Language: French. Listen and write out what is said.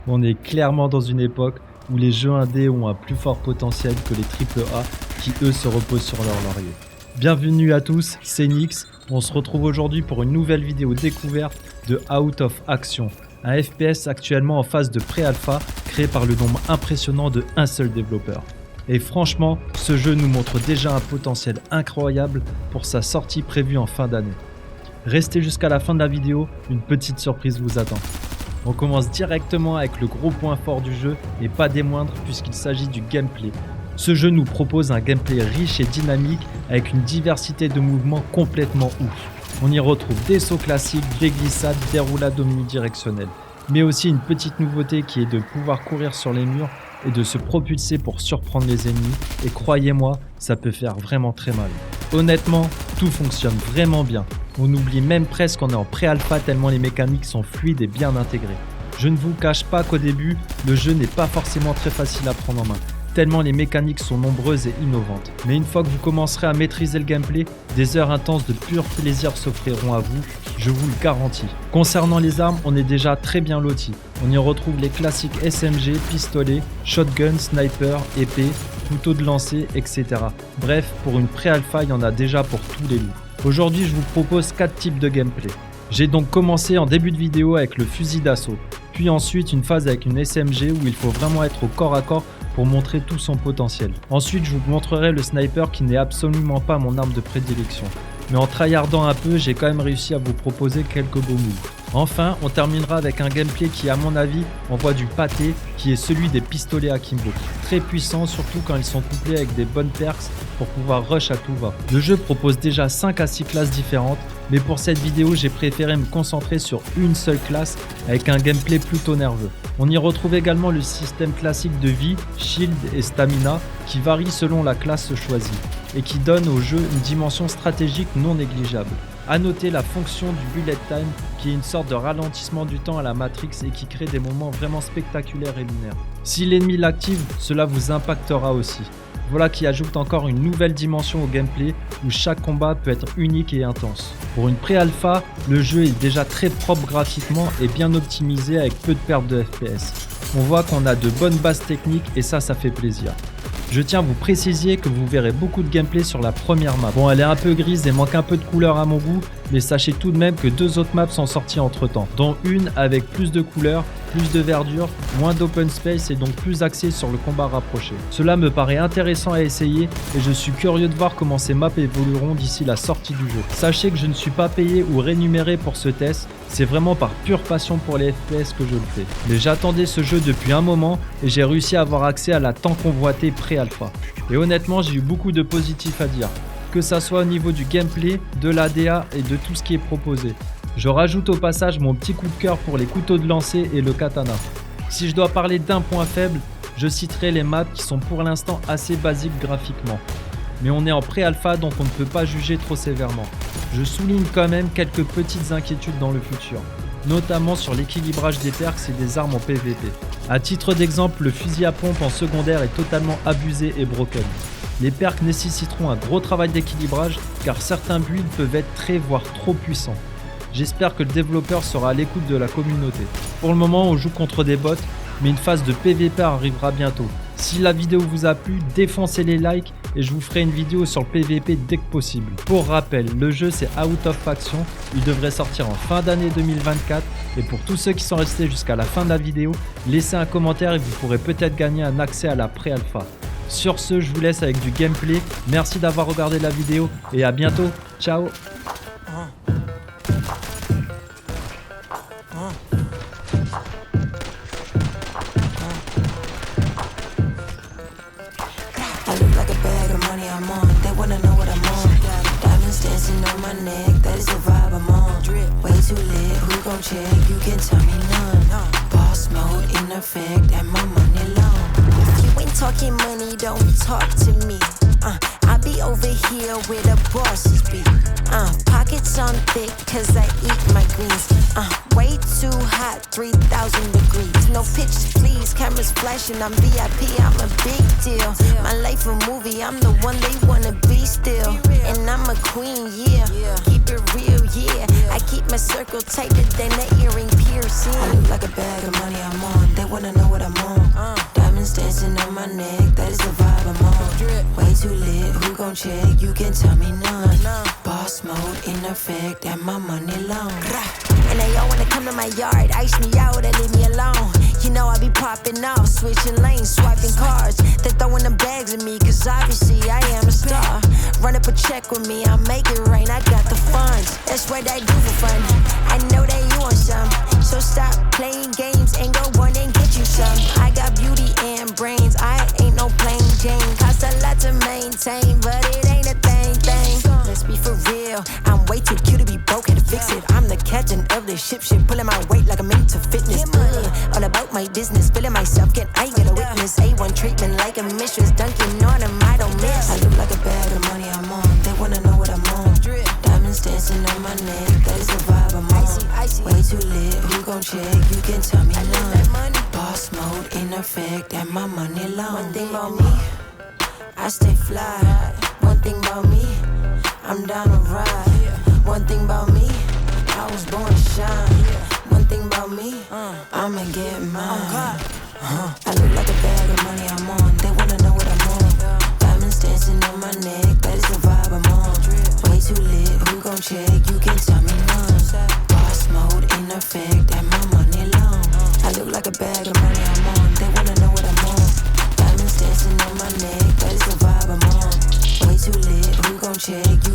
On est clairement dans une époque où les jeux indés ont un plus fort potentiel que les AAA qui eux se reposent sur leur laurier. Bienvenue à tous, c'est Nyx. On se retrouve aujourd'hui pour une nouvelle vidéo découverte de Out of Action, un FPS actuellement en phase de pré-alpha créé par le nombre impressionnant de un seul développeur. Et franchement, ce jeu nous montre déjà un potentiel incroyable pour sa sortie prévue en fin d'année. Restez jusqu'à la fin de la vidéo, une petite surprise vous attend. On commence directement avec le gros point fort du jeu et pas des moindres puisqu'il s'agit du gameplay. Ce jeu nous propose un gameplay riche et dynamique avec une diversité de mouvements complètement ouf. On y retrouve des sauts classiques, des glissades, des roulades omnidirectionnelles. Mais aussi une petite nouveauté qui est de pouvoir courir sur les murs et de se propulser pour surprendre les ennemis. Et croyez-moi, ça peut faire vraiment très mal. Honnêtement, tout fonctionne vraiment bien. On oublie même presque qu'on est en pré-alpha tellement les mécaniques sont fluides et bien intégrées. Je ne vous cache pas qu'au début, le jeu n'est pas forcément très facile à prendre en main, tellement les mécaniques sont nombreuses et innovantes. Mais une fois que vous commencerez à maîtriser le gameplay, des heures intenses de pur plaisir s'offriront à vous, je vous le garantis. Concernant les armes, on est déjà très bien lotis. On y retrouve les classiques SMG, pistolet, shotgun, sniper, épée, couteau de lancer, etc. Bref, pour une pré-alpha, il y en a déjà pour tous les loups. Aujourd'hui, je vous propose 4 types de gameplay. J'ai donc commencé en début de vidéo avec le fusil d'assaut, puis ensuite une phase avec une SMG où il faut vraiment être au corps à corps pour montrer tout son potentiel. Ensuite, je vous montrerai le sniper qui n'est absolument pas mon arme de prédilection. Mais en tryhardant un peu, j'ai quand même réussi à vous proposer quelques beaux moves. Enfin, on terminera avec un gameplay qui, à mon avis, envoie du pâté, qui est celui des pistolets akimbo. Très puissant, surtout quand ils sont couplés avec des bonnes perks pour pouvoir rush à tout va. Le jeu propose déjà 5 à 6 classes différentes, mais pour cette vidéo, j'ai préféré me concentrer sur une seule classe avec un gameplay plutôt nerveux. On y retrouve également le système classique de vie, shield et stamina qui varie selon la classe choisie et qui donne au jeu une dimension stratégique non négligeable. A noter la fonction du bullet time qui est une sorte de ralentissement du temps à la Matrix et qui crée des moments vraiment spectaculaires et lunaires. Si l'ennemi l'active, cela vous impactera aussi. Voilà qui ajoute encore une nouvelle dimension au gameplay où chaque combat peut être unique et intense. Pour une pré-alpha, le jeu est déjà très propre graphiquement et bien optimisé avec peu de pertes de FPS. On voit qu'on a de bonnes bases techniques et ça fait plaisir. Je tiens à vous préciser que vous verrez beaucoup de gameplay sur la première map. Bon, elle est un peu grise et manque un peu de couleur à mon goût, mais sachez tout de même que 2 autres maps sont sorties entre temps, dont une avec plus de couleurs, plus de verdure, moins d'open space et donc plus axée sur le combat rapproché. Cela me paraît intéressant à essayer et je suis curieux de voir comment ces maps évolueront d'ici la sortie du jeu. Sachez que je ne suis pas payé ou rémunéré pour ce test, c'est vraiment par pure passion pour les FPS que je le fais. Mais j'attendais ce jeu depuis un moment et j'ai réussi à avoir accès à la tant convoitée pré-alpha. Et honnêtement, j'ai eu beaucoup de positifs à dire, que ça soit au niveau du gameplay, de l'ADA et de tout ce qui est proposé. Je rajoute au passage mon petit coup de cœur pour les couteaux de lancer et le katana. Si je dois parler d'un point faible, je citerai les maps qui sont pour l'instant assez basiques graphiquement. Mais on est en pré-alpha donc on ne peut pas juger trop sévèrement. Je souligne quand même quelques petites inquiétudes dans le futur, notamment sur l'équilibrage des perks et des armes en PVP. A titre d'exemple, le fusil à pompe en secondaire est totalement abusé et broken. Les perks nécessiteront un gros travail d'équilibrage car certains builds peuvent être très voire trop puissants. J'espère que le développeur sera à l'écoute de la communauté. Pour le moment, on joue contre des bots, mais une phase de PVP arrivera bientôt. Si la vidéo vous a plu, défoncez les likes et je vous ferai une vidéo sur le PVP dès que possible. Pour rappel, le jeu c'est Out of Action, il devrait sortir en fin d'année 2024 et pour tous ceux qui sont restés jusqu'à la fin de la vidéo, laissez un commentaire et vous pourrez peut-être gagner un accès à la pré-alpha. Sur ce, je vous laisse avec du gameplay, merci d'avoir regardé la vidéo et à bientôt, ciao. I look like a bag of money I'm on. They wanna know what I'm on. Diamonds dancing on my neck, that is the vibe I'm on. Way too lit, who gon' check? You can tell me none. Boss mode in effect, and my money long. If you ain't talking money, don't talk to me. I be over here where the bosses be. Pockets on thick, cause I eat my greens. Way too hot, 3,000 degrees. No pictures, please, cameras flashing, I'm VIP, I'm a big deal. My life a movie, I'm the one they wanna be still. And I'm a queen, yeah, keep it real, yeah. yeah. I keep my circle tighter than the earring piercing. I look like a bag of money I'm on. They wanna know what I'm on. Diamonds dancing on my neck, that is the vibe I'm on. Way too lit, who gon' check? You can tell me none. Boss mode in effect, and my money long. And they all wanna come to my yard, ice me out and leave me alone. You know I be popping off, switching lanes, swiping cars. They throwing them bags at me, cause obviously I am a star. Run up a check with me, I'll make it rain, I got the funds. That's what I do for fun. I know that you want some, so stop playing games and go run and get you some. I got beauty and brains, I ain't no plain Jane. Cost a lot to maintain, but it ain't a thing. Let's be for real, I'm way too cute to be broke, had to fix it. I'm the captain of the ship, pulling my weight like I'm into fitness. All about my business, feeling myself, I get a witness. A1 treatment like a mistress, dunking on them, I don't miss. I look like a bag of money I'm on, they wanna know what I'm on. Diamonds dancing on my neck, that is the vibe I'm on. Way too lit, who gon' check? You can tell me none. Boss mode in effect, and my money long. One thing about me, I stay fly. One thing about me, I'm down to ride. One thing about me, I was born to shine. One thing about me, I'ma get mine. I look like a bag of money I'm on. They wanna know what I'm on. Diamonds dancing on my neck, that is the vibe I'm on. Way too lit, who gon' check? You can tell me none. Boss mode in effect, and my money long. I look like a bag of money I'm on. They wanna know what I'm on. Diamonds dancing on my neck, that is the vibe I'm on. Way too lit, who gon' check? You